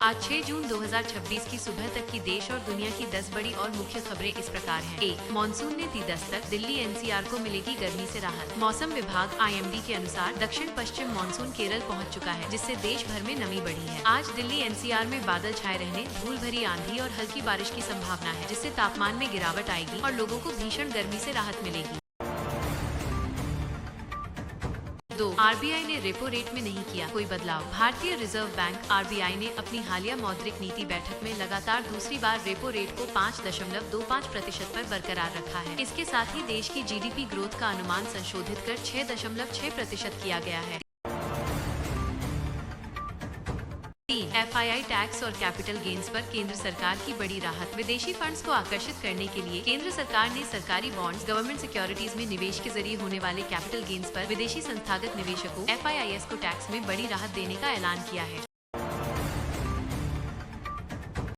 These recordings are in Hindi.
आज 6 जून 2026 की सुबह तक की देश और दुनिया की 10 बड़ी और मुख्य खबरें इस प्रकार हैं। 1. मानसून ने दी दस्तक, दिल्ली एनसीआर को मिलेगी गर्मी से राहत। मौसम विभाग IMD के अनुसार दक्षिण पश्चिम मानसून केरल पहुंच चुका है, जिससे देश भर में नमी बढ़ी है। आज दिल्ली NCR में बादल छाए रहने, धूल भरी आंधी और हल्की बारिश की संभावना है, जिससे तापमान में गिरावट आएगी और लोगों को भीषण गर्मी से राहत मिलेगी। 2. RBI ने रेपो रेट में नहीं किया कोई बदलाव। भारतीय रिजर्व बैंक RBI ने अपनी हालिया मौद्रिक नीति बैठक में लगातार दूसरी बार रेपो रेट को 5.25% पर बरकरार रखा है। इसके साथ ही देश की GDP ग्रोथ का अनुमान संशोधित कर 6.6% किया गया है। 3. FII टैक्स और कैपिटल गेन्स पर केंद्र सरकार की बड़ी राहत। विदेशी फंड्स को आकर्षित करने के लिए केंद्र सरकार ने सरकारी बॉन्ड्स, गवर्नमेंट सिक्योरिटीज में निवेश के जरिए होने वाले कैपिटल गेन्स पर विदेशी संस्थागत निवेशकों FIIs को टैक्स में बड़ी राहत देने का ऐलान किया है।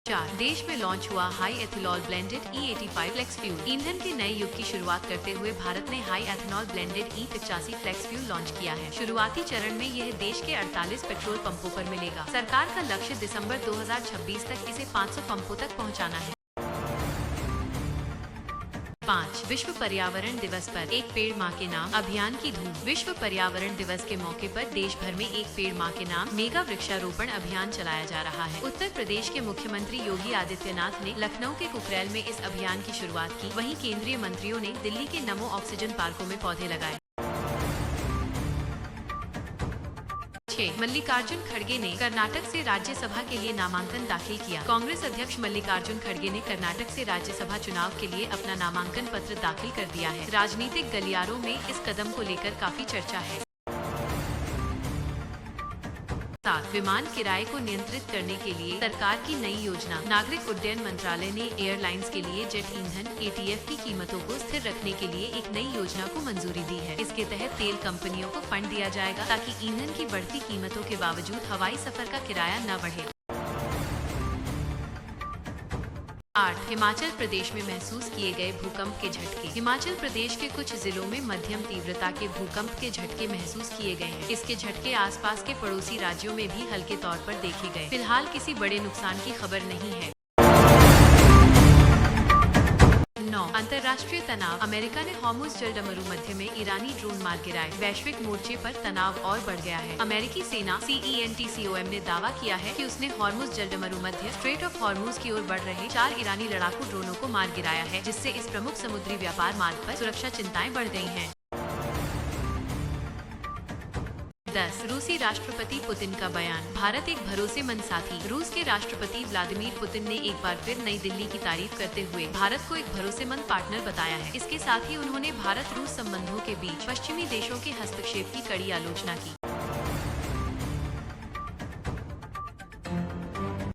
4. देश में लॉन्च हुआ high ethanol blended E85 flex fuel. ईंधन के नए युग की शुरुआत करते हुए भारत ने high ethanol blended E85 flex fuel launch किया है। शुरुआती चरण में यह देश के 48 पेट्रोल पंपों पर मिलेगा। सरकार का लक्ष्य दिसंबर 2026 तक इसे 500 पंपों तक पहुंचाना है। 5. विश्व पर्यावरण दिवस पर एक पेड़ माँ के नाम अभियान की धूम। विश्व पर्यावरण दिवस के मौके पर देश भर में एक पेड़ माँ के नाम मेगा वृक्षारोपण अभियान चलाया जा रहा है। उत्तर प्रदेश के मुख्यमंत्री योगी आदित्यनाथ ने लखनऊ के कुकरेल में इस अभियान की शुरुआत की। वहीं केंद्रीय मंत्रियों ने दिल्ली के नमो ऑक्सीजन पार्कों में पौधे लगाए। 6. मल्लिकार्जुन खड़गे ने कर्नाटक से राज्यसभा के लिए नामांकन दाखिल किया। कांग्रेस अध्यक्ष मल्लिकार्जुन खड़गे ने कर्नाटक से राज्यसभा चुनाव के लिए अपना नामांकन पत्र दाखिल कर दिया है। राजनीतिक गलियारों में इस कदम को लेकर काफी चर्चा है। 7. विमान किराए को नियंत्रित करने के लिए सरकार की नई योजना। नागरिक उड्डयन मंत्रालय ने एयरलाइंस के लिए जेट ईंधन ATF की कीमतों को स्थिर रखने के लिए एक नई योजना को मंजूरी दी है। इसके तहत तेल कंपनियों को फंड दिया जाएगा ताकि ईंधन की बढ़ती कीमतों के बावजूद हवाई सफर का किराया न बढ़े। 8. हिमाचल प्रदेश में महसूस किए गए भूकंप के झटके। हिमाचल प्रदेश के कुछ जिलों में मध्यम तीव्रता के भूकंप के झटके महसूस किए गए हैं। इसके झटके आसपास के पड़ोसी राज्यों में भी हल्के तौर पर देखे गए। फिलहाल किसी बड़े नुकसान की खबर नहीं है। 9. अंतर्राष्ट्रीय तनाव। अमेरिका ने हॉर्मुज जलडमरू मध्य में ईरानी ड्रोन मार गिराए। वैश्विक मोर्चे पर तनाव और बढ़ गया है। अमेरिकी सेना CENTCOM ने दावा किया है कि उसने हॉर्मुज जलडमरू मध्य स्ट्रेट ऑफ हॉर्मुज की ओर बढ़ रहे 4 ईरानी लड़ाकू ड्रोनों को मार गिराया है, जिससे इस प्रमुख समुद्री व्यापार मार्ग पर सुरक्षा चिंताएं बढ़ गई हैं। 10. रूसी राष्ट्रपति पुतिन का बयान। भारत एक भरोसेमंद साथी। रूस के राष्ट्रपति व्लादिमीर पुतिन ने एक बार फिर नई दिल्ली की तारीफ करते हुए भारत को एक भरोसेमंद पार्टनर बताया है। इसके साथ ही उन्होंने भारत रूस संबंधों के बीच पश्चिमी देशों के हस्तक्षेप की कड़ी आलोचना की।